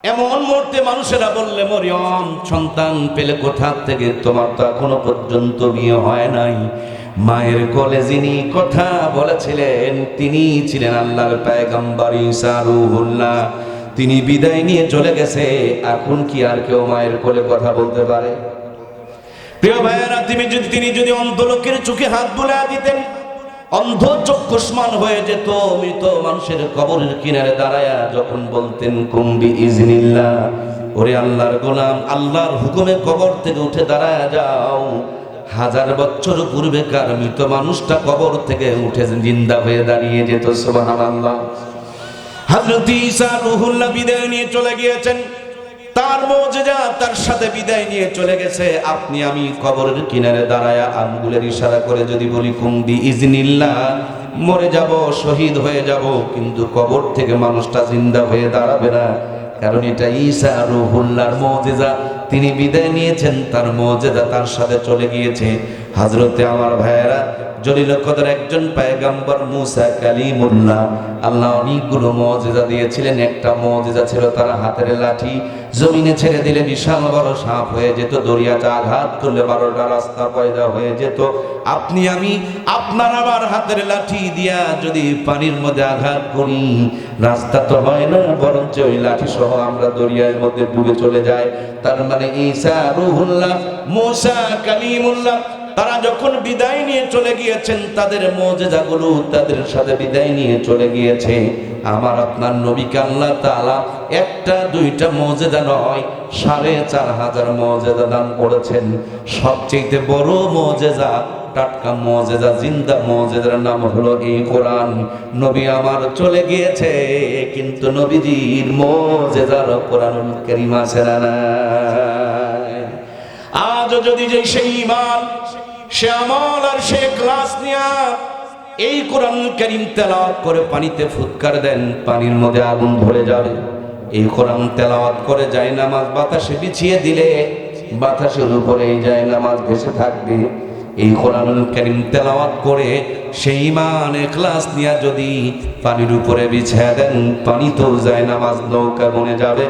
এমন মুহূর্তে মানুষেরা বললে, মরিয়ম সন্তান পেলে কোথা থেকে? তোমার তো এখনো পর্যন্ত বিয়ে হয় নাই। মায়ের কোলে যিনি কথা বলেছিলেন তিনি ছিলেন আল্লাহর পয়গম্বর ঈসা রূহুল্লাহ। তিনি বিদায় নিয়ে চলে গেছে। এখন কি আর কেউ মায়ের কোলে কথা বলতে পারে? প্রিয় ভাইয়েরা, তিনি যদি অন্ধ লোকের চোখে হাত বুলিয়ে দিতেন, অন্ধ চক্ষুষ্মান হয়ে যেত। মৃত মানুষের কবরের কিনারে দাঁড়ায়া যখন বলতেন কুম্বি ইজনিল্লাহ, ওরে আল্লাহর গোলাম, আল্লাহর হুকুমে কবর থেকে উঠে দাঁড়ায়া যাও। 1000 বছর পূর্বেকার মৃত মানুষটা কবর থেকে উঠে জিন্দা হয়ে দাঁড়িয়ে যেত। সুবহানাল্লাহ। হযরত ঈসা রূহুল্লাহ বিদায় নিয়ে চলে গিয়েছেন। তার মুজিজা তার সাথে বিদায় নিয়ে চলে গেছে। আপনি আমি কবরের কিনারে দাঁড়ায়া আঙ্গুলের ইশারা করে যদি বলি কুম্বি ইজনিল্লাহ, মরে যাব, শহীদ হয়ে যাব, কিন্তু কবর থেকে মানুষটা জিন্দা হয়ে দাঁড়াবে না। কারণ এটা ঈসা রূহুল্লাহর মুজিজা। তিনি বিদায় নিয়েছেন, তার মুজিজা তার সাথে চলে গিয়েছে। হযরতে আমার ভাইয়েরা, জলিল কদর একজন পয়গম্বর মুসা কালিমুল্লাহ, আল্লাহ অনেকগুলো মুজিজা দিয়েছিলেন। একটা মুজিজা ছিল তার হাতের লাঠি। জমিনে ছেড়ে দিলে বিশাল বড় সাপ হয়ে যেত, দরিয়াতে আঘাত করলে 12টা রাস্তা পয়দা হয়ে যেত। আপনি আমি আপনার আমার হাতের লাঠি দিয়া যদি পানির মধ্যে আঘাত করি, রাস্তা তো হয় না, বরঞ্চ ওই লাঠি সহ আমরা দরিয়ার মধ্যে ডুবে চলে যাই। তার মানে ঈসা রূহুল্লাহ, মুসা কালিমুল্লাহ, তারা যখন বিদায় নিয়ে চলে গিয়েছেন, তাদের মুজিজাগুলো তাদের সাথে বিদায় নিয়ে চলে গিয়েছে। আমার আপনার নবীকে আল্লাহ তাআলা একটা দুইটা মুজিজা নয়, 4500 মুজিজা দান করেছেন। সবচেয়ে বড় মুজিজা, টাটকা মুজিজা, জিন্দা মুজিজার নাম হলো এই কোরআন। নবী আমার চলে গিয়েছে, কিন্তু নবীজির মুজিজার কোরআনুল কারীম আছে না? আজ যদি যে সেই ঈমান, সে আমল আর সে ইখলাস নিয়া এই কোরআনুল কারীম তেলাওয়াত করে পানিতে ফুৎকার দেন, পানির মধ্যে আগুন ধরে যাবে। এই কোরআন তেলাওয়াত করে জায়নামাজ বাতাসে বিছিয়ে দিলে বাতাসের উপরে এই জায়নামাজ ভেসে থাকবে। এই কোরআনুল কারীম তেলাওয়াত করে সেই ঈমান ইখলাস নিয়া যদি পানির উপরে বিছিয়ে দেন, পানি তো জায়নামাজ নৌকা বনে যাবে।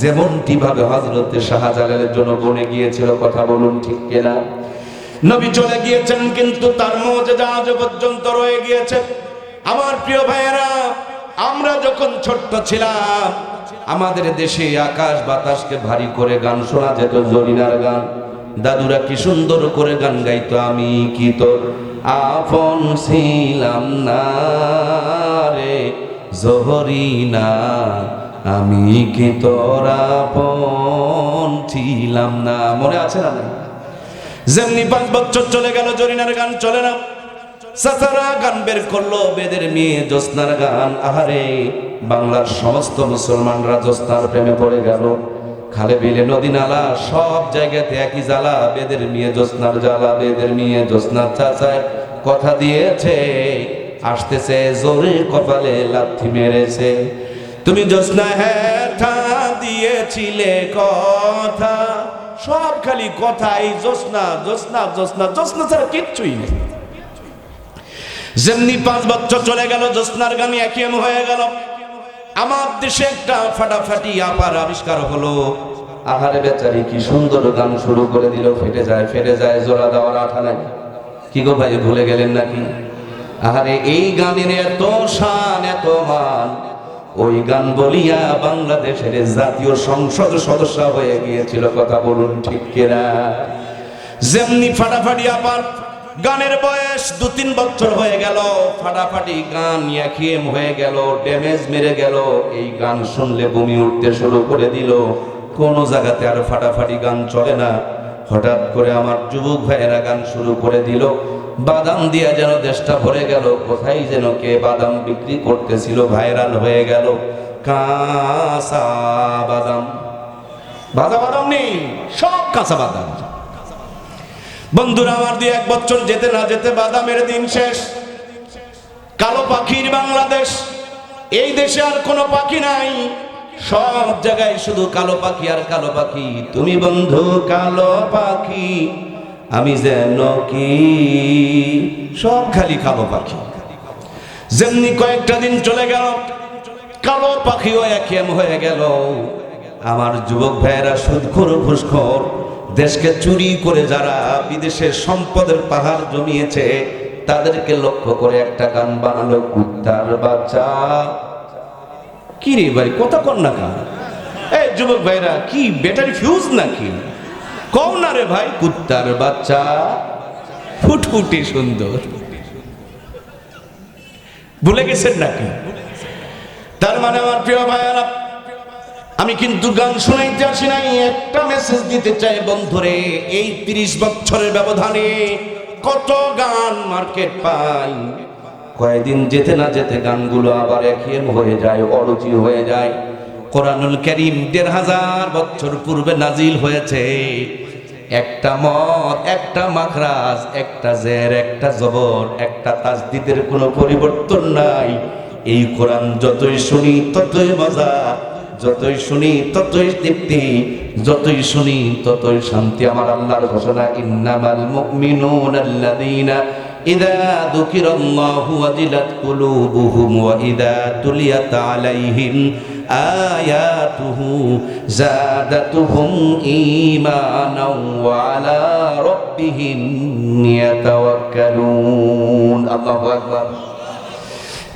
যেমনটি ভাবে হযরত শাহজালালের জন্য বনে গিয়েছিল। কথা বলুন ঠিক কিনা? নবী চলে গিয়েছেন, কিন্তু তার মুজিজা আজ পর্যন্ত রয়ে গিয়েছে। আমার প্রিয় ভাইয়েরা, আমরা যখন ছোট্ট ছিলাম, আমাদের দেশে আকাশ বাতাসকে ভারী করে গান শোনা যেত, জরিনার গান। দাদুরা কি সুন্দর করে গান গাইতো, আমি কি তোর আপন ছিলাম না রে জহরিনা, আমি কি তোর আপন ছিলাম না। মনে আছে না? যেমনি 5 বছর চলে গেল, জরিনার গান চলে না। চাচারা গান বের করলো, বেদের মেয়ে জ্যোৎস্নার গান। আহারে, বাংলার সমস্ত মুসলমানরা জ্যোৎস্নার প্রেমে পড়ে গেল। খালে বিলে নদী নালা সব জায়গাতে একই জ্বালা, বেদের মেয়ে জ্যোৎস্নার জ্বালা। বেদের মেয়ে জ্যোৎস্নার চাচায় কথা দিয়েছে, আসতেছে জোরে কপালে লাথি মেরেছে। তুমি জ্যোৎস্না হেঠা দিয়েছিলে কথা, সব খালি কথা, এই জ্যোৎস্না জ্যোৎস্না জ্যোৎস্না জ্যোৎস্না ছাড়া কিচ্ছুই নেই। যেমনি 5 বছর চলে গেল, জ্যোৎস্নার গান একই হয়ে গেল। আমার দেশে একটা ফাটাফাটি আপার আবিষ্কার হলো। আহারে বেচারি কি সুন্দর গান শুরু করে দিল, ফেটে যায় ফেটে যায়, জোড়া দেওয়ার আঠা নাই। কি গো ভাই, ভুলে গেলেন নাকি? আহারে, এই গানের এত শান, এত মান, ওই গান বলিয়া বাংলাদেশের জাতীয় সংসদ সদস্য হয়ে গিয়েছিল। কথা বলুন ঠিক কিনা? যেমনি ফাটাফাটি আপার গানের বয়স 2-3 বছর হয়ে গেল, ফাটাফাটি গান একইম হয়ে গেল, ড্যামেজ মেরে গেল। এই গান শুনলে বমি উঠতে শুরু করে দিল। কোন জায়গাতে আর ফাটাফাটি গান চলে না। হঠাৎ করে আমার যুবক ভাইয়েরা গান শুরু করে দিল। বাদাম দিয়া যেন দেশটা ভরে গেল। কোথায় যেন কে বাদাম বিক্রি করতেছিল, ভাইরাল হয়ে গেল। কাঁচা বাদাম, ভাজা বাদাম নেই, সব কাঁচা বাদাম। বন্ধুরা আমার, 2-1 বছর যেতে না যেতে বাদামের দিন শেষ। কালো পাখির বাংলাদেশ। এই দেশে আর কোনো পাখি নাই, সব জায়গায় শুধু কালো পাখি আর কালো পাখি। তুমি বন্ধু কালো পাখি, আমি যেন কি, সব খালি কালো পাখি। যেমনি কয়েকটা দিন চলে গেল, কালো পাখিও একই হয়ে গেল। আমার যুবক ভাইয়েরা সুদখোর ঘুষখোর দেশকে চুরি করে যারা বিদেশের সম্পদের পাহাড় জমিয়েছে তাদেরকে লক্ষ্য করে একটা গান বানালো, কুত্তার বাচ্চা। কি রে ভাই, কথা কন না কা? এই যুবক ভাইরা কি ব্যাটারি ফিউজ নাকি? কও না রে ভাই, কুত্তার বাচ্চা ফুটফুটে সুন্দর। ভুলে গেছেন নাকি? তার মানে আমার প্রিয় ভাইরা, আমি কিন্তু গান শোনাইতে আসি নাই, একটা মেসেজ দিতে চাই বন্ধুরে। এই 30 বছরের ব্যবধানে কত গান মার্কেট পাই, কয়েকদিন যেতে না যেতে গানগুলো আবার একঘেয়েমি হয়ে যায়, অরুচি হয়ে যায়। কোরআনুল কারীম 1500 বছর পূর্বে নাজিল হয়েছে। একটা মদ, একটা মাখরাজ, একটা জের, একটা জবর, একটা তাসদিদের কোনো পরিবর্তন নাই। এই কোরআন যতই শুনি ততই মজা, যতই শুনি ততই তৃপ্তি, যতই শুনি ততই শান্তি। আমার আল্লাহর ঘোষণা, ইন্নামাল মুমিনুনা আল্লাযীনা ইযা যুকিরাল্লাহু ওয়াজিলাত কুলুবুহুম ওয়া ইযা তুলিয়াত আলাইহিম আয়াতুহু যাদাতুহুম ঈমানাও ওয়া আলা রাব্বিহিম ইয়াতাওয়াক্কালুন। আল্লাহু আকবার।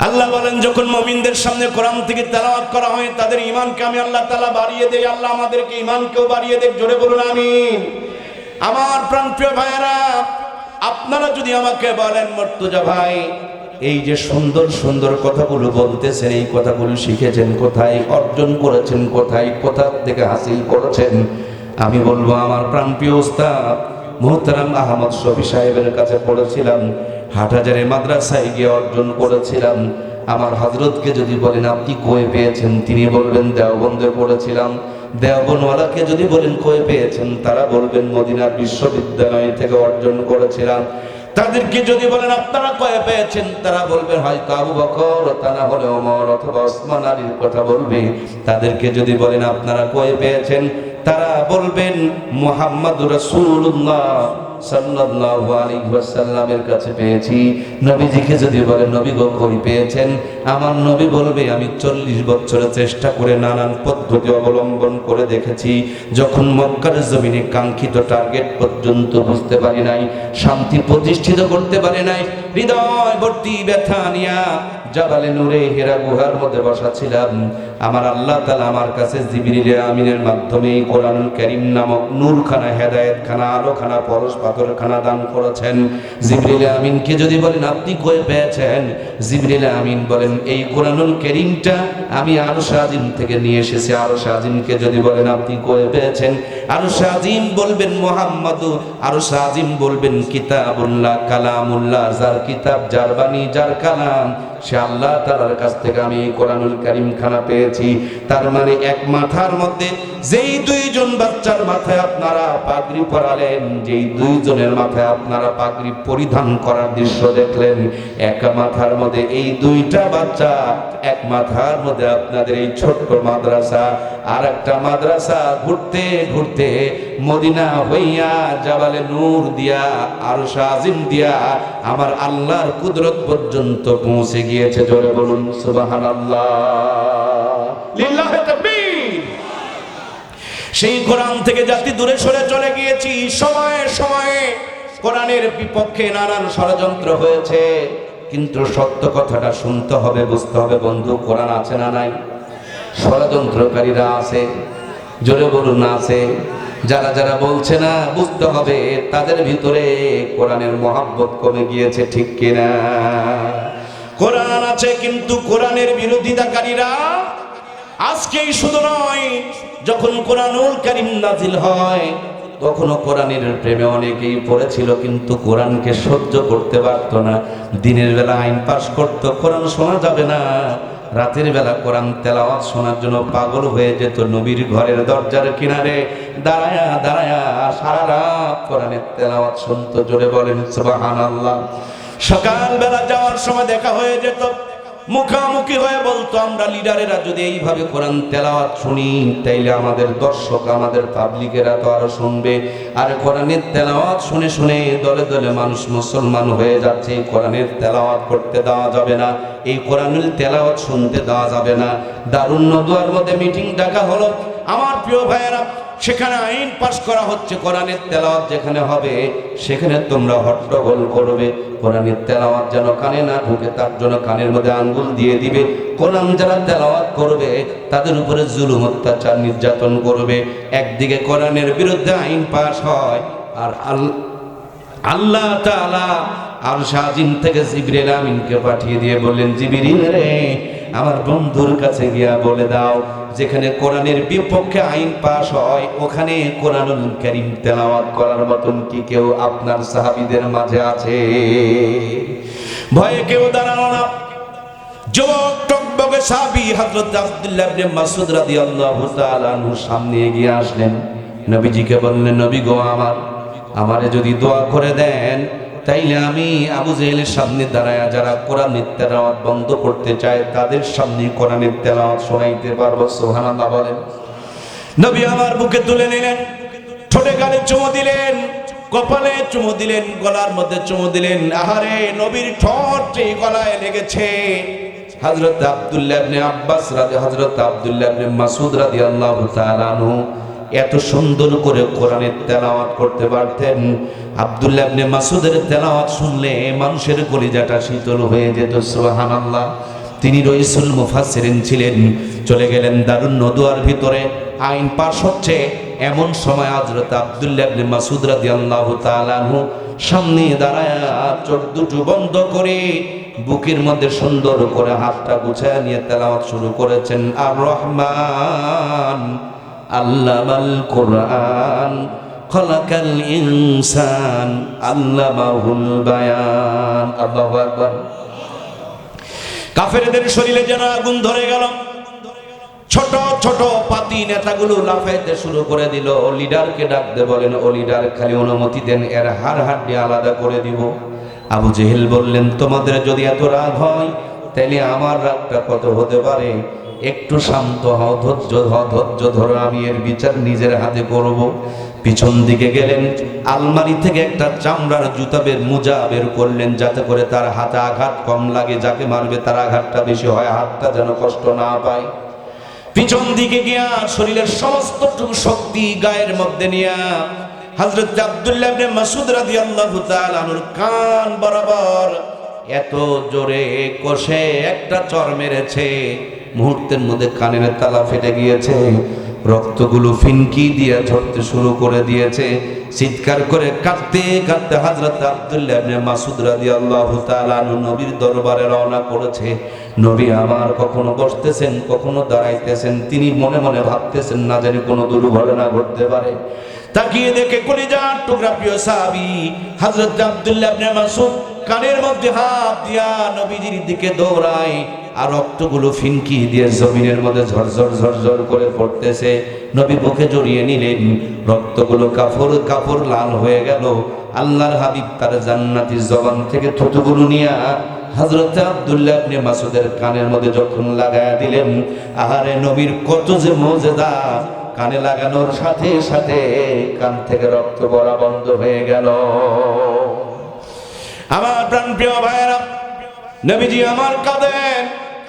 আল্লাহ বলেন, যখন মুমিনদের সামনে কোরআন থেকে তেলাওয়াত করা হয় তাদের ঈমানকে আমি আল্লাহ তাআলা বাড়িয়ে দেই। আল্লাহ আমাদেরকে ঈমানকেও বাড়িয়ে দেয়। জোরে বলুন আমিন। আমার প্রাণপ্রিয় ভাইয়েরা, আপনারা যদি আমাকে বলেন, মুর্তজা ভাই এই যে সুন্দর সুন্দর কথাগুলো বলতেছেন, এই কথাগুলো শিখেছেন কোথায়, অর্জন করেছেন কোথায়, কোথা থেকে হাসিল করেছেন? আমি বলবো আমার প্রাণপ্রিয় উস্তাদ মুহতারাম আহমদ শফি সাহেবের কাছে পড়েছিলাম, হাটহাজারে মাদ্রাসায় গিয়ে অর্জন করেছিলাম। আমার হযরতকে যদি বলেন আপনি কই পেয়েছেন, তিনি বলবেন দেওবন্দে পড়েছিলাম। দেওবনওয়ালাকে যদি বলেন কই পেয়েছেন, তারা বলবেন মদিনার বিশ্ববিদ্যালয় থেকে অর্জন করেছিলাম। তাদেরকে যদি বলেন আপনারা কয়ে পেয়েছেন, তারা বলবেন হয়তো আবু বকর, তা না হলে ওমর অথবা ওসমান আলীর কথা বলবে। তাদেরকে যদি বলেন আপনারা কয়ে পেয়েছেন, তারা বলবেন মুহাম্মদুর রাসূলুল্লাহ সাল্লাল্লাহু আলাইহি ওয়াসাল্লামের কাছে পেয়েছি। নবীজিকে যদি বলেন নবী গো কই পেয়েছেন, আমার নবী বলবে আমি 40 বছরের চেষ্টা করে নানান পদ্ধতি অবলম্বন করে দেখেছি, যখন মক্কার জমিনে কাঙ্ক্ষিত টার্গেট পর্যন্ত বুঝতে পারি নাই, শান্তি প্রতিষ্ঠিত করতে পারি নাই, হৃদয় ভর্তি ব্যথা নিয়া জাবালে নূরে হেরা গুহার মধ্যে বসা ছিলাম, আমার আল্লাহ তাআলা আমার কাছে জিবরিল আমিনের মাধ্যমে কোরআনুল কারীম নামক নূরখানা, হেদায়েতখানা, আলোখানা, পরশ পাথরখানা দান করেছেন। জিবরিল আমিনকে যদি বলেন আপনি কই পেয়েছেন, জিবরিল আমিন বলেন এই কোরআনুল কারীমটা আমি আরশ আজিম থেকে নিয়ে এসেছি। আরশ আজিমকে যদি বলেন আপনি কই পেয়েছেন, আরশ আজিম বলবেন মুহাম্মাদু, আরশ আজিম বলবেন কিতাবুল্লাহ, কালামুল্লাহ, যার কিতাব, যার বাণী, যার কালাম, সে আল্লাহ তাআলার কাছ থেকে আমি কোরআনুল কারীম খানা পেয়েছি। তার মানে এক মাথার মধ্যে যেই দুইজন বাচ্চার মাথায় আপনারা পাগড়ি পরালেন, যেই দুইজনের মাথায় আপনারা পাগড়ি পরিধান করার দৃশ্য দেখলেন, এক মাথার মধ্যে এই দুইটা বাচ্চা, এক মাথার মধ্যে আপনাদের এই ছোট্ট মাদ্রাসা, আর একটা মাদ্রাসা ঘুরতে ঘুরতে মদিনা হইয়া জাবালে নূর দিয়া, আরশ আজিম দিয়া আমার আল্লাহর কুদরত পর্যন্ত পৌঁছে গিয়েছে। জোরে বলুন সুবহানাল্লাহ, লিল্লাহি তাকবীর। সেই কোরআন থেকে জাতি দূরে সরে চলে গিয়েছি। সময়ে সময়ে কোরআনের বিপক্ষে নানান ষড়যন্ত্র হয়েছে, কিন্তু সত্য কথাটা শুনতে হবে, বুঝতে হবে। বন্ধু, কোরআন আছে না নাই? ষড়যন্ত্রকারীরা আছে। জোরে বলুন আছে। যারা যারা বলছে না, বুঝতে হবে তাদের ভিতরে কোরআনের মহব্বত কমে গিয়েছে, ঠিক কিনা? কোরআন আছে কিন্তু কোরআনের বিরোধিতাকারীরা আজকেই শুধু নয়, যখন কোরআনুল কারীম নাজিল হয় তখনও কোরআনের প্রেমে অনেকেই পড়েছিল, কিন্তু কোরআনকে সহ্য করতে পারত না। দিনের বেলা আইন পাশ করত, কোরআন শোনা যাবে না। রাতের বেলা কোরআন তেলাওয়াত শোনার জন্য পাগল হয়ে যেত। নবীর ঘরের দরজার কিনারে দাঁড়ায়া দাঁড়ায়া সারা রাত কোরআনের তেলাওয়াত শুনতো। জোরে বলেন সুবহানাল্লাহ। সকাল বেলা যাওয়ার সময় দেখা হয়ে যেত, মুখামুখি হয়ে বলতো আমরা লিডারেরা যদি এইভাবে কোরআন তেলাওয়াত শুনি, তাইলে আমাদের দর্শক, আমাদের পাবলিকেরা তো আরো শুনবে। আর কোরআনের তেলাওয়াত শুনে শুনে দলে দলে মানুষ মুসলমান হয়ে যাচ্ছে, কোরআনের তেলাওয়াত করতে দেওয়া যাবে না। এই কোরআনুল তেলাওয়াত শুনতে দেওয়া যাবে না। দারুন নদওয়ার মধ্যে মিটিং ডাকা হলো আমার প্রিয় ভাইয়েরা, সেখানে আইন পাশ করা হচ্ছে কোরআনের তেলাওয়াত যেখানে হবে সেখানে তোমরা হট্টগোল করবে, কোরআনের তেলাওয়াত যেন কানে না ঢুকে তার জন্য কানের মধ্যে আঙ্গুল দিয়ে দিবে। কোরআন যারা তেলাওয়াত করবে তাদের উপরে জুলুম অত্যাচার নির্যাতন করবে। একদিকে কোরআনের বিরুদ্ধে আইন পাশ হয়, আর আল্লাহ তাআলা আরশ আজিম থেকে জিবরিল আমিনকে পাঠিয়ে দিয়ে বললেন, জিবরিল রে আমার বন্ধুর কাছে গিয়া বলে দাও যেখানে কোরআনের বিপক্ষে আইন পাশ হয় ওখানে কোরআনুল কারীম তেলাওয়াত করার মতন কি কেউ আপনার সাহাবীদের মাঝে আছে? ভয়ে কেউ দাঁড়ালো না। যুবক টকবকে সাহাবী হযরত আব্দুল্লাহ ইবনে মাসউদ রাদিয়াল্লাহু তাআলা আনহু সামনে এগিয়ে আসলেন। নবীজিকে বললেন, নবী গো আমারে যদি দোয়া করে দেন তাইলে আমি আবু জেহেলের সামনে দাঁড়ায়া যারা কোরআনের তেলাওয়াত বন্ধ করতে চায় তাদের সামনে কোরআনের তেলাওয়াত শোনাইতে পারবো। সুবহানাল্লাহ বলেন। নবী আমার বুকে তুলে নিলেন, ঠোঁটে গালে চুমু দিলেন, কপালে চুমু দিলেন, গলার মধ্যে চুমু দিলেন। আহারে নবীর ঠোঁটে গলায় লেগেছে। হযরত আব্দুল্লাহ ইবনে আব্বাস হযরত আব্দুল্লাহ ইবনে মাসউদ রাদিয়াল্লাহু তাআলা আনহু এত সুন্দর করে কোরআনের তেলাওয়াত করতে পারতেন। আব্দুল্লাহ ইবনে মাসউদের তেলাওয়াত শুনলে মানুষের কলিজাটা শীতল হয়ে যেত। সুবহানাল্লাহ। তিনি রাইসুল মুফাসসিরিন ছিলেন। চলে গেলেন দারুন নদওয়ার ভিতরে, আইন পাশ হচ্ছে এমন সময় হযরত আব্দুল্লাহ ইবনে মাসউদ রাদিয়াল্লাহু তাআলা আনহু সামনে দাঁড়ায়া চোখ দুটো বন্ধ করে বুকের মধ্যে সুন্দর করে হাতটা গুছায় নিয়ে তেলাওয়াত শুরু করেছেন। আর রহমান আল্লামাল কোরআন খলাকাল ইনসান আল্লামাহুল বায়ান। আল্লাহু আকবার। কাফেরদের শরীরে যেন আগুন ধরে গেল। ছোট ছোট পাতি নেতাগুলো লাফাইতে শুরু করে দিল। লিডারকে ডাকতে বলেন, ও লিডার খালি অনুমতি দেন, এর হাড় হাড্ডি আলাদা করে দিব। আবু জেহেল বললেন, তোমাদের যদি এত রাগ হয় তাহলে আমার রাগটা কত হতে পারে? একটু শান্ত হও, ধৈর্য ধরো, আমি এর বিচার নিজের হাতে করব। পিছন দিকে গেলেন, আলমারি থেকে একটা চামড়ার জুতা মোজা বের করলেন যাতে করে তার হাতে আঘাত কম লাগে, যাকে মারবে তার আঘাতটা বেশি হয়, হাতটা যেন কষ্ট না পায়। পিছন দিকে গিয়া শরীরের সমস্ত শক্তি গায়ের মধ্যে নিয়া হযরত আব্দুল্লাহ ইবনে মাসউদ রাদিয়াল্লাহু তাআলা আনহুর কান বরাবর এত জোরে কষে একটা চড় মেরেছে, মুহূর্তের মধ্যে কানের তালা ফেটে গিয়েছে, রক্তগুলো ফিনকি দিয়ে ঝরতে শুরু করে দিয়েছে। চিৎকার করে কাঁদতে কাঁদতে হযরত আব্দুল্লাহ ইবনে মাসউদ রাদিয়াল্লাহু তাআলা আনহু নবীর দরবারে রওনা করেছে। নবী আমার কখনো বসতেছেন, কখনো দাঁড়াইতেছেন, তিনি মনে মনে ভাবতেছেন না জানি কোনো দুর্ঘটনা ঘটতে পারে। তাকিয়ে দেখে কলিজার টুকরা প্রিয় সাহাবী হযরত আব্দুল্লাহ ইবনে মাসউদ কানের মধ্যে হাত দিয়া নবীজির দিকে দৌড়ায়, আর রক্তগুলো ফিনকি দিয়ে জমিনের মধ্যে ঝরঝর ঝরঝর করে পড়তেছে। নবী বুকে জড়িয়ে নিলেন, রক্তগুলো কাপড় লাল হয়ে গেল। আল্লাহর হাবিব তার জান্নাতি জবান থেকে থুতুগুলো নিয়ে হযরত আব্দুল্লাহ ইবনে মাসউদের কানের মধ্যে যখন লাগায়া দিলেন, আহারে নবীর কত যে মুজিজা! কানে লাগানোর সাথে সাথে কান থেকে রক্ত পড়া বন্ধ হয়ে গেল। আমার প্রাণপ্রিয় ভাইয়েরা, নবীজি আমার কাঁদেন,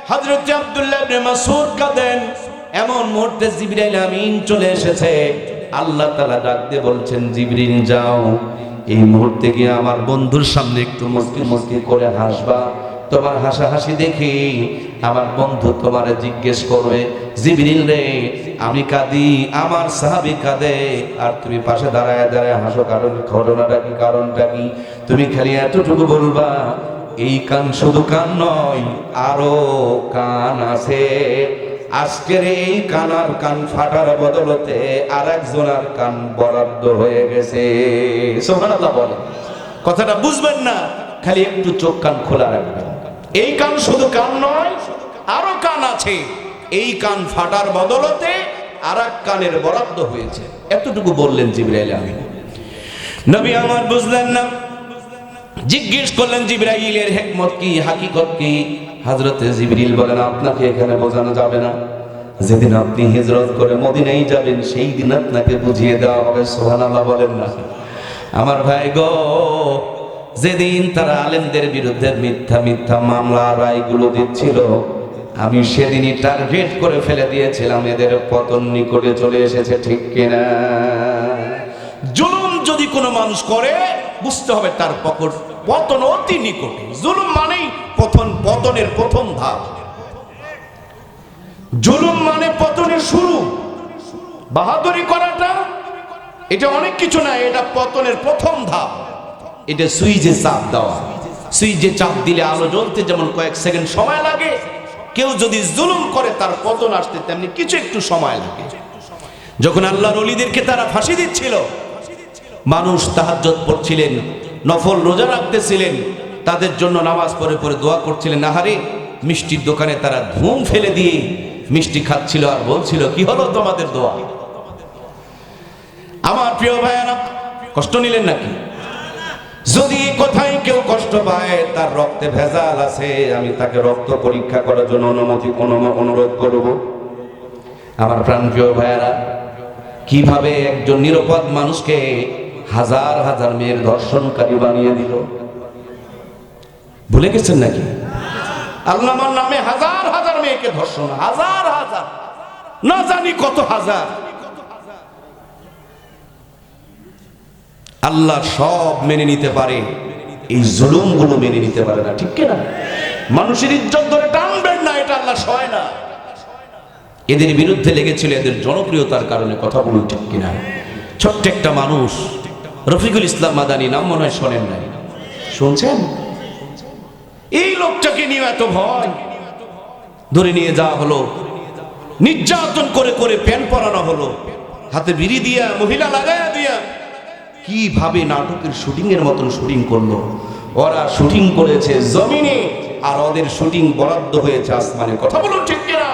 হযরত আব্দুল্লাহ ইবনে মাসউদ কাঁদেন। এমন মুহূর্তে জিবরাইল আমিন চলে এসেছে। আল্লাহ তাআলা ডাক দিয়ে বলছেন, জিবরিল যাও, এই মুহূর্তে গিয়ে আমার বন্ধুর সামনে একটু মুস্কি মুস্কি করে হাসবা। তোমার হাসাহাসি দেখি আমার বন্ধু তোমারে জিজ্ঞেস করবে, জিবরিল রে আমি কাঁদি, আমার সাহাবী কাঁদে, আর তুমি পাশে দাঁড়ায় দাঁড়ায় হাসো, কারণটা কি? তুমি খালি এতটুকু বলবা, এই কান শুধু কান নয়, আরো কান আছে। আজকের এই কানার কান ফাটার বদলতে আর একজনের কান বরাদ্দ হয়ে গেছে। সুবহানাল্লাহ বলেন। কথাটা বুঝবেন না, খালি একটু চোখ কান খোলা রাখবেন। এই কান শুধু কান নয়, আরো কান আছে। এই কান ফাটার বদলতে আর এক কানের বরাদ্দ হয়েছে। এতটুকু বললেন জিবরাইল আমিন। নবী আমার বুঝলেন না, জিজ্ঞেস করলেন, জিবরাইলের হিকমত কি, হাকিকত কি? হযরতে জিবরিল বলেন, আপনাকে এখানে বোঝানো যাবে না, যেদিন আপনি হিজরত করে মদিনায় যাবেন সেই দিন আপনাকে বুঝিয়ে দেওয়া হবে। সুবহানাল্লাহ বলেন না। আমার ভাই গো, যেদিন তারা আলেমদের বিরুদ্ধে মিথ্যা মিথ্যা মামলা রায়গুলো দিচ্ছিল, আমি সেদিনই টার্গেট করে ফেলে দিয়েছিলাম এদের পতন নিকটে চলে এসেছে, ঠিক কিনা? জুলুম যদি কোনো মানুষ করে বুঝতে হবে তার পতন অতি নিকটে। জুলুম মানেই পতনের প্রথম ধাপ। জুলুম মানে পতনের শুরু। বাহাদুরি করাটা এটা অনেক কিছু না, এটা পতনের প্রথম ধাপ। এটা সুইচে চাপ দেওয়া। সুইচে চাপ দিলে আলো জ্বলতে যেমন কয়েক সেকেন্ড সময় লাগে, কেউ যদি জুলুম করে তার পতন আসতে তেমনি কিছু একটু সময় লাগে। যখন আল্লাহর ওলিদেরকে তারা ফাঁসি দিচ্ছিল, মানুষ তাহাজ্জুদ পড়ছিলেন, নফল রোজা রাখতেছিলেন, তাদের জন্য নামাজ পড়ে পড়ে দোয়া করছিলেন। আহারে, মিষ্টির দোকানে তারা ধুম ফেলে দিয়ে মিষ্টি খাচ্ছিল আর বলছিল, কি হলো তোমাদের দোয়া? আমার প্রিয় ভাইয়েরা, কষ্ট নিলেন নাকি? যদি কোথায় কেউ কষ্ট পায়, তার রক্তে ভেজাল আছে, আমি তাকে রক্ত পরীক্ষা করার জন্য অনুরোধ করব। আমার প্রাণপ্রিয় ভাইয়েরা, কিভাবে একজন নিরাপদ মানুষকে হাজার হাজার মেয়ের ধর্ষণকারী বানিয়ে দিল, ভুলে গেছেন নাকি? আল্লাহর নামে হাজার হাজার মেয়েকে ধর্ষণ, হাজার হাজার, না জানি কত হাজার। আল্লাহ সব মেনে নিতে পারে, এই জুলুমগুলো মেনে নিতে পারে না, ঠিক কিনা? মানুষের ইজ্জত ধরে টানবেন না, এটা আল্লাহ সয় না। এদের বিরুদ্ধে লেগেছিল এদের জনপ্রিয়তার কারণে, কথা বলুন ঠিক কিনা? ছোট্ট একটা মানুষ, রফিকুল ইসলাম মাদানী, নাম মনে হয় শোনেন নাই? শুনছেন? এই লোকটাকে নিয়ে এত ভয়, ধরে নিয়ে যাওয়া হলো, নির্যাতন করে করে প্যান পরানো হলো, হাতে বিড়ি দিয়া, মহিলা লাগাইয়া দিয়া, কিভাবে নাটকের শুটিং এর মতন শুটিং করলো। ওরা শুটিং করেছে জমিনে, আর ওদের শুটিং বরাদ্দ হয়েছে আসমানে, কথা বলুন ঠিক কিনা?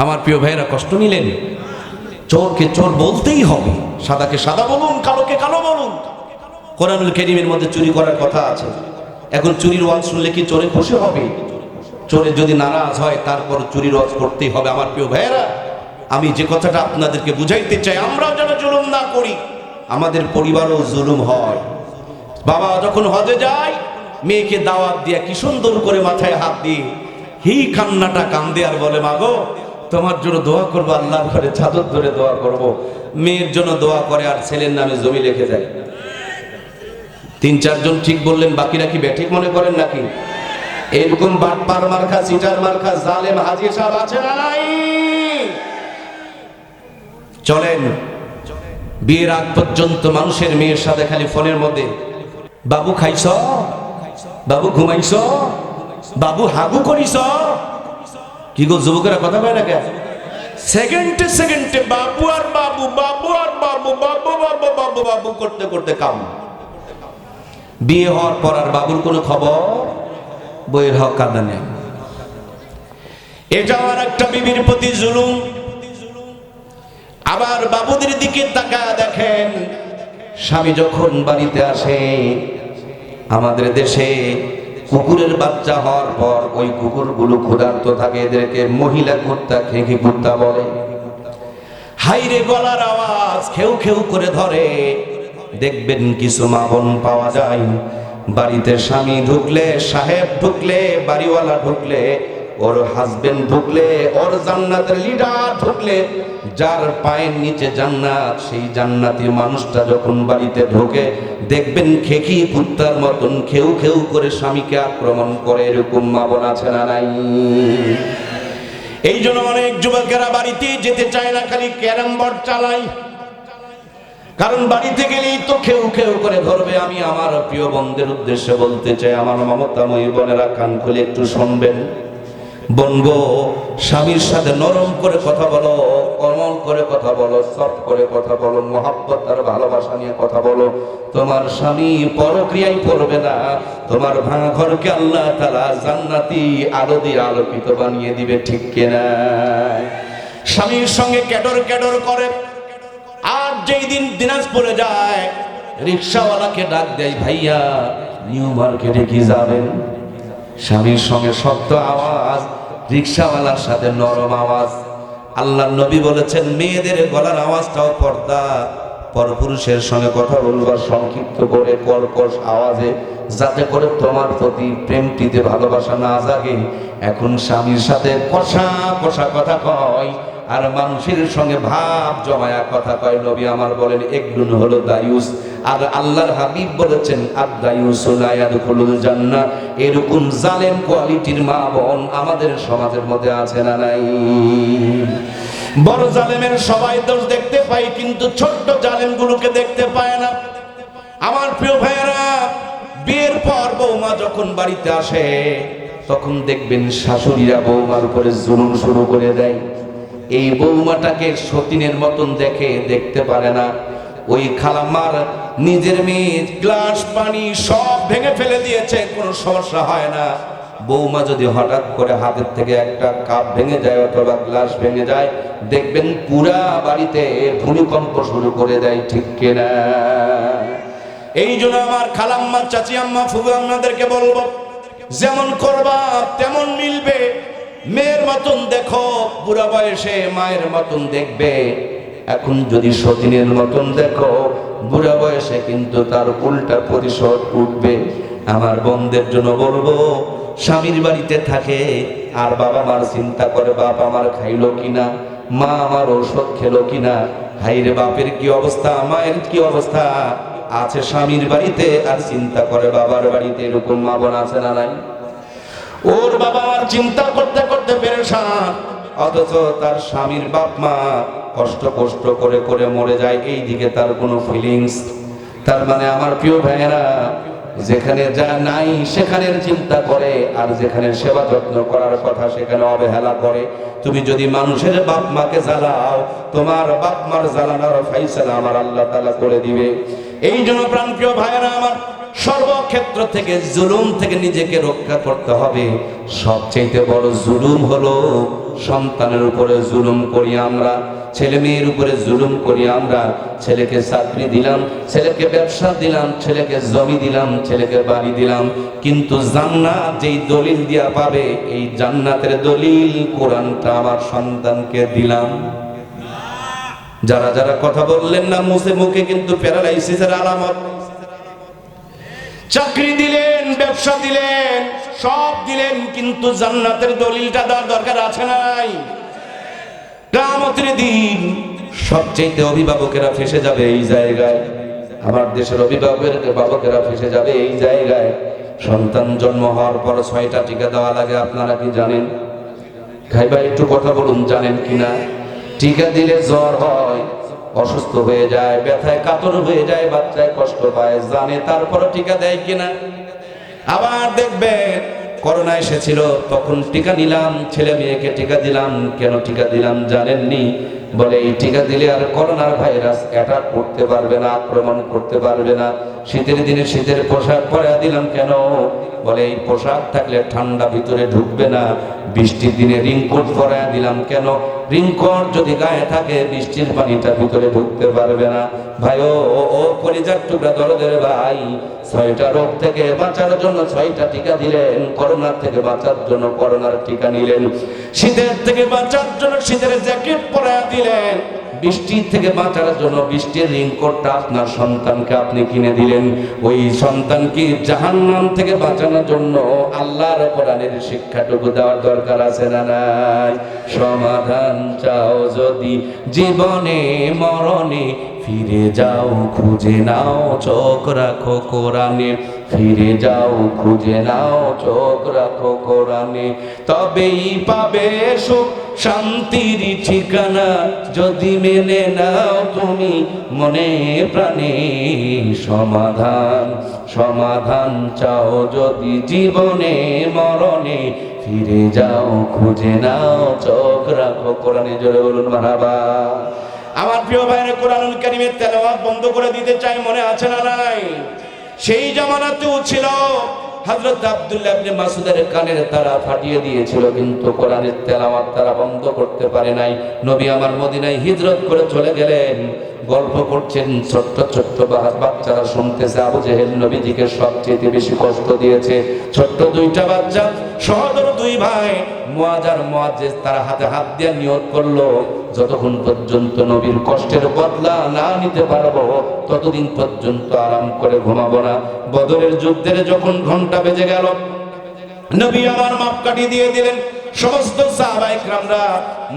আমার প্রিয় ভাইয়েরা, কষ্ট নিলেন? চোরকে চোর বলতেই হবে, সাদাকে সাদা বলুন, কালোকে কালো বলুন। কোরআনুল কারীমের মধ্যে চুরি করার কথা আছে। এখন চুরির ওয়াজ শুনলে কি চোরে খুশি হবে? চোরে যদি নারাজ হয়, তারপর চুরির ওয়াজ করতেই হবে। আমার প্রিয় ভাইয়েরা, আমি যে কথাটা আপনাদেরকে বুঝাইতে চাই, আমরাও যেন জুলুম না করি। আমাদের পরিবারও জুলুম হয়। বাবা যখন হজে যায়, মেয়েকে দাওয়াত দিয়া কি সুন্দর করে মাথায় হাত দিয়ে হি কান্নাটা কান্দে আর বলে, মা গো, তোমার জন্য দোয়া করবো, আল্লাহর ঘরে চাদর ধরে দোয়া করব। মেয়ের জন্য দোয়া করে আর ছেলের নামে জমি লিখে যায়। 3-4 জন ঠিক বললেন, বাকিরা কি ব্যাঠিক মনে করেন নাকি? এরকম বাটপার মার্কা, সিটার মার্কা, জালেম হাজী সাহেব আছে না নাই? চলেন, বিয়ের আগ পর্যন্ত মানুষের মেয়ের সাথে খালি ফোনের মধ্যে, বাবু খাইছ, বাবু ঘুমাইছ, বাবু হাগু করিস। কি গো যুবকেরা, কথা কয় না কেন? সেকেন্ডে সেকেন্ডে বাবু আর বাবু, বাবু আর বাবু, বাবু বাবু বাবু বাবু করতে করতে কাম। বিয়ে হওয়ার পর আর বাবুর কোনো খবর, বইয়ের হক কাদা নেই। এটা আর একটা বিবির প্রতি জুলুম। আবার বাবুদের দিকে তাকায় দেখেন, স্বামী যখন বাড়িতে আসে, আমাদের দেশে কুকুরের বাচ্চা হওয়ার পর ওই কুকুরগুলো ক্ষুধার্ত থাকে, এদেরকে মহিলা কুত্তা, খেঁকি কুত্তা বলে। হাইরে গলার আওয়াজ খেউ খেউ করে ধরে। দেখবেন কিছু মা বোন পাওয়া যায়, বাড়িতে স্বামী ঢুকলে, সাহেব ঢুকলে, বাড়িওয়ালা ঢুকলে, ওর হাজবেন্ড ঢুকলে, ওর জান্নাতের লিডার ঢুকলে, যার পায়ের নিচে জান্নাত, সেই জান্নাতি মানুষটা যখন বাড়িতে ঢোকে, দেখবেন খেকি কুত্তার মতন খেউ খেউ করে স্বামীকে আক্রমণ করে। এরকম মা বোন আছে না নাই? এই জন্য অনেক যুবকেরা বাড়িতে যেতে চায় না, খালি ক্যারাম বোর্ড চালায়। কারণ বাড়িতে গেলেই তো খেউ খেউ করে ধরবে। আমি আমার প্রিয় বন্ধুদের উদ্দেশ্যে বলতে চাই, আমার মমতাময়ী বোনেরা, কান খুলে একটু শুনবেন। বোন গো, স্বামীর সাথে নরম করে কথা বলো, কোমল করে কথা বলো, সফট করে কথা বলো, মহব্বত আর ভালোবাসা নিয়ে কথা বলো। তোমার স্বামী পরক্রিয়ায় পড়বে না, তোমার ভাঙা ঘরকে আল্লাহ তাআলা জান্নাতি আলো দিয়ে আলোকিত বানিয়ে দিবে, ঠিক কিনা? স্বামীর সঙ্গে ক্যাডর ক্যাডর করে, আর যেই দিন দিনাজপুরে যায়, রিক্সাওয়ালাকে ডাক দেয়, ভাইয়া নিউ মার্কেটে কি যাবেন? স্বামীর সঙ্গে শক্ত আওয়াজ, রিক্সাওয়ালার সাথে নরম আওয়াজ। আল্লাহর নবী বলেছেন মেয়েদের গলার আওয়াজটাও পর্দা, পরপুরুষের সঙ্গে কথা বলবা সংক্ষিপ্ত করে কর্কশ আওয়াজে, যাতে করে তোমার প্রতি প্রেমটিতে ভালোবাসা না জাগে। এখন স্বামীর সাথে কষা কষা কথা কয় আর মানুষের সঙ্গে ভাব জমায়া কথা কয়। নবী আমার বলেন এগুলো হলো দায়ুস। আর আল্লাহর হাবিব বলেছেন আদ-দায়ুসু লা ইয়াদখুলুল জান্নাহ। এরকম জালেম কোয়ালিটির মা বোন আমাদের সমাজের মধ্যে আছে না নাই? বড় জালেমের সবাই দোষ দেখতে পাই, কিন্তু ছোট্ট জালেমগুলোকে দেখতে পায় না। আমার প্রিয় ভাইয়েরা, বিয়ের পর বৌমা যখন বাড়িতে আসে তখন দেখবেন শাশুড়িরা বৌমার উপরে জুলুম শুরু করে দেয়। এই বৌমাটাকে সতীনের মতন দেখতে পারে না। ওই খালাম্মার নিজের মেয়ে গ্লাস পানি সব ভেঙে ফেলে দিয়েছে, কোনো সমস্যা হয় না। বৌমা যদি হঠাৎ করে হাতের থেকে একটা কাপ ভেঙে যায় অথবা গ্লাস ভেঙে যায়, দেখবেন পুরা বাড়িতে ভূমিকম্প শুরু করে দেয়, ঠিক কিনা? এই জন্য আমার খালাম্মা, চাচি আম্মা, ফুফু আম্মাদেরকে বলবো, যেমন করবা তেমন মিলবে। মেয়ের মতন দেখো, বুড়া বয়সে মায়ের মতন দেখবে। এখন যদি সতীনের মতন দেখো, বুড়া বয়সে কিন্তু তার উল্টা প্রতিশোধ উঠবে। আমার বোনদের জন্য বলবো, স্বামীর বাড়িতে থাকে আর বাবা মার চিন্তা করে, বাপ আমার খাইলো কিনা, মা আমার ঔষধ খেলো কিনা। হাইরে বাপের কি অবস্থা, মায়ের কি অবস্থা আছে স্বামীর বাড়িতে, আর চিন্তা করে বাবার বাড়িতে। এরকম মা বোন আছে না নাই? ওর বাবা আর চিন্তা করতে করতে পেরেশান, অথচ তার স্বামীর বাপ মা কষ্ট করে করে মরে যায়, এই দিকে তার কোনো ফিলিংস। তার মানে আমার প্রিয় ভাইয়েরা, যেখানে যা নাই সেখানের চিন্তা করে, আর যেখানে সেবা যত্ন করার কথা সেখানে অবহেলা করে। তুমি যদি মানুষের বাপ মাকে জ্বালাও, তোমার বাপ মার জ্বালানোর ফাইসালা আমার আল্লাহ তাআলা করে দিবে। এই জন্য প্রাণপ্রিয় ভাইয়েরা আমার, সর্বক্ষেত্র থেকে জুলুম থেকে নিজেকে রক্ষা করতে হবে। সবচেয়ে বড় জুলুম হলো সন্তানের উপরে জুলুম করি আমরা, ছেলে মেয়ের উপরে জুলুম করি আমরা। ছেলেকে চাকরি দিলাম, ছেলেকে ব্যবসা দিলাম, ছেলেকে জমি দিলাম, ছেলেকে বাড়ি দিলাম, কিন্তু জান্নাত যেই দলিল দিয়া পাবে, এই জান্নাতের দলিল কোরআনটা আমার সন্তানকে দিলাম। যারা যারা কথা বললেন না মুখে কিন্তু প্যারালাইসিসের আলামত। চাকরি দিলেন, ব্যবসা দিলেন, সব দিলেন, কিন্তু জান্নাতের দলিলটা দেওয়ার দরকার আছে নাই? কিয়ামতের দিন সবচেয়ে অভিভাবকেরা ফেসে যাবে এই জায়গায়। আমার দেশের অভিভাবকেরা ফেসে যাবে এই জায়গায়। সন্তান জন্ম হওয়ার পর 6টা টিকা দেওয়া লাগে, আপনারা কি জানেন? খাইবা একটু কথা বলুন, জানেন কিনা? টিকা দিলে জ্বর হয়, অসুস্থ হয়ে যায়, ব্যথায় কাতর হয়ে যায়, বাচ্চায় কষ্ট পায়, জানে, তারপরে টিকা দেয় কিনা? আবার দেখবেন করোনা এসেছিল, তখন টিকা নিলাম, ছেলে মেয়েকে টিকা দিলাম। কেন টিকা দিলাম জানেননি? বলে এই টিকা দিলে আর করোনার ভাইরাস অ্যাটাক করতে পারবে না, আক্রমণ করতে পারবে না। শীতের দিনে শীতের পোশাক পরে দিলাম কেন? বলে এই পোশাক থাকলে ঠান্ডা ভিতরে ঢুকবে না। বৃষ্টির দিনে রিংকোট পরে দিলাম কেন? রিংকোট যদি গায়ে থাকে বৃষ্টির পানিটা ভিতরে ঢুকতে পারবে না। ভাই ও কলিজার টুকরা দরদের ভাই, 6টা রোগ থেকে বাঁচার জন্য 6টা টিকা দিলেন, করোনার থেকে বাঁচার জন্য করোনার টিকা নিলেন, শীতের থেকে বাঁচার জন্য শীতের জ্যাকেট পরে দিলেন, বৃষ্টির থেকে বাঁচার জন্য বৃষ্টির রেইনকোটটা আপনার সন্তানকে আপনি কিনে দিলেন। ওই সন্তানকে জাহান্নাম থেকে বাঁচানোর জন্য আল্লাহর কোরআনের শিক্ষাটুকু দেওয়ার দরকার আছে না নাই? সমাধান চাও যদি জীবনে মরণে, ফিরে যাও খুঁজে নাও, চোখ রাখো কোরআনে। ফিরে যাও খুঁজে নাও, চোখ রাখো কোরআনে, তবেই পাবে সুখ শান্তির ঠিকানা, যদি মেনে নাও তুমি মনে প্রাণে। সমাধান চাও যদি জীবনে মরণে, ফিরে যাও খুঁজে নাও, চোখ রাখো কোরআনে। জোরে বলুন মারহাবা। আমার প্রিয় ভাইরা, কোরআনুল কারীমের তেলাওয়াত বন্ধ করে দিতে চাই, মনে আছে না নাই? সেই জামানাতেও ছিল, হযরত আব্দুল্লাহ ইবনে মাসউদের কানের তারা ফাটিয়ে দিয়েছিল, কিন্তু কোরআনের তেলাওয়াত তারা বন্ধ করতে পারে নাই। নবী আমার মদিনায় হিজরত করে চলে গেলেন, গল্প করছেন, ছোট্ট ছোট্ট বাচ্চারা শুনতেছে। আবু জেহেল নবীজিকে সবচেয়ে বেশি কষ্ট দিয়েছে। ছোট্ট 2টা বাচ্চা সহোদর দুই ভাই মুয়াজ আর মুয়াজ্জিজ তারা হাতে হাত দিয়ে নিয়ত করলো, যতক্ষণ পর্যন্ত নবীর কষ্টের বদলা না নিতে পারবো ততদিন পর্যন্ত আরাম করে ঘুমাবো না। বদরের যুদ্ধের যখন ঘন্টা বেজে গেল, নবী আমার মাপকাঠি দিয়ে দিলেন। সমস্ত সাহাবায়ে কেরামরা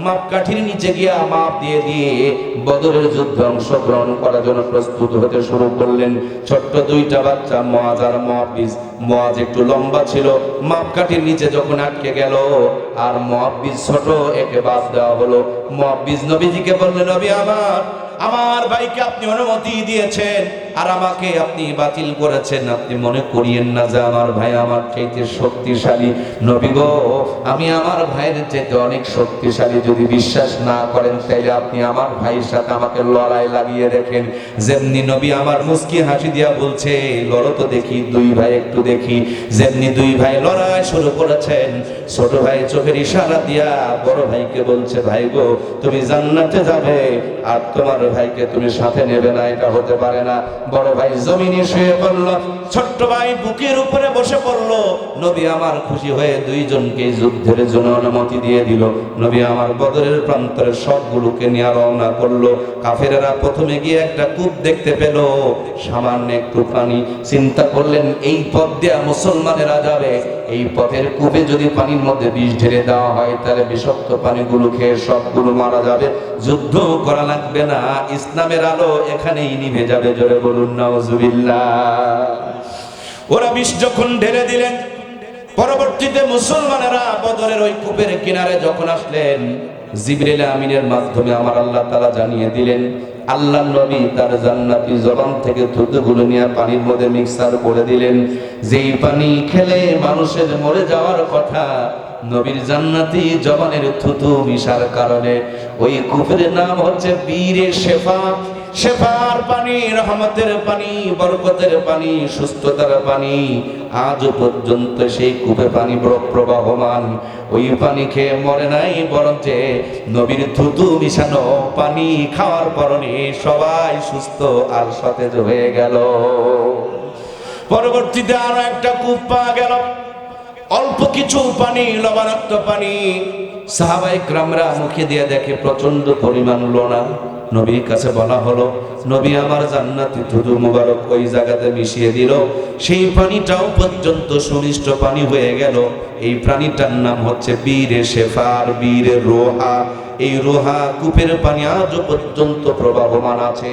মাপকাঠির নিচে গিয়া মাপ দিয়ে দিয়ে বদরের যুদ্ধে অংশগ্রহণ করার জন্য প্রস্তুত হতে শুরু করলেন। ছোট্ট দুইটা বাচ্চা মুয়াজ আর মুয়াব্বিজ। মুয়াজ একটু লম্বা ছিল, মাপকাঠির নিচে যখন আটকে গেল, আর মুয়াব্বিজ ছোট, একে বাদ দেওয়া হলো। মুয়াব্বিজ নবীজিকে বললেন, নবী আমার ভাইকে আপনি অনুমতি দিয়েছেন আর আমাকে আপনি বাতিল করেছেন। আপনি মনে করিয়েন না যে আমার ভাই আমার চাইতে শক্তিশালী। নবী গো, আমি আমার ভাইয়ের চাইতে অনেক শক্তিশালী। যদি বিশ্বাস না করেন তাইলে আপনি আমার ভাইয়ের সাথে আমাকে লড়াই লাগিয়ে দেখেন। যেমনি নবী আমার মুস্কি হাসি দিয়া বলছে, লড়ো তো দেখি দুই ভাই, একটু দেখি। যেমনি দুই ভাই লড়াই শুরু করেছেন, ছোট ভাই চোখের ইশারা দিয়া বড় ভাইকে বলছে, ভাই গো তুমি জান্নাতে যাবে আর তোমার ভাইকে তুমি সাথে নেবে না, এটা হতে পারে না। বড় ভাই জমিনে শুয়ে পড়ল, ছোট্ট ভাই বুকের উপরে বসে পড়ল। নবী আমার খুশি হয়ে দুইজনকে যুদ্ধের জন্য অনুমতি দিয়ে দিল। নবী আমার বদরের প্রান্তরে সবগুলোকে নিয়ে রওনা করলো। কাফেরেরা প্রথমে গিয়ে একটা কূপ দেখতে পেল, সামান্য একটু পানি। চিন্তা করলেন এই পথ দিয়ে মুসলমানেরা যাবে, এই পথের কূপে যদি পানির মধ্যে বিষ ঢেলে দেওয়া হয় তাহলে বিষাক্ত পানিগুলো খেয়ে সবগুলো মারা যাবে, যুদ্ধ করা লাগবে না, ইসলামের আলো এখানেই নিভে যাবে। জোরে বলুন নাউজুবিল্লাহ। ওরা বিষ যখন ঢেলে দিলেন, পরবর্তীতে মুসলমানেরা বদরের ওই কূপের কিনারে যখন আসলেন, জিবরিল আমিনের মাধ্যমে আমার আল্লাহ তাআলা জানিয়ে দিলেন, আল্লাহ নবী তার জান্নাতি জবান থেকে থুতুগুলো নিয়ে পানির মধ্যে মিক্সার করে দিলেন। যেই পানি খেলে মানুষের মরে যাওয়ার কথা, নবীর জান্নাতি জবানের থুতু মিশার কারণে ওই কূপের নাম হচ্ছে বীরে শেফা। শেফার পানি, রহমতের পানি, বরকতের পানি, সুস্থতার পানি। আজও পর্যন্ত সেই কূপে পানি প্রবাহমান। ওই পানি খেয়ে মরে নাই, বরঞ্চ নবীর থুতু মিশানো পানি খাওয়ার পরনে সবাই সুস্থ আর সতেজ হয়ে গেল। পরবর্তীতে আরো একটা কূপ পাওয়া গেল, অল্প কিছু পানি, লবণাক্ত পানি। সাহাবায়ে কেরামরা মুখে দিয়ে দেখে প্রচন্ড পরিমাণ লোনা। নবীর কাছে বলা হলো, নবী আমার জান্নাতি থুতু মুবারক ওই জায়গাতে মিশিয়ে দিল। সেই পানিটাও পর্যন্ত সুমিষ্ট পানি হয়ে গেল। এই প্রাণীটার নাম হচ্ছে বীরে শেফার, বীরে রোহা। এই রোহা কূপের পানি আজও পর্যন্ত প্রবাহমান আছে।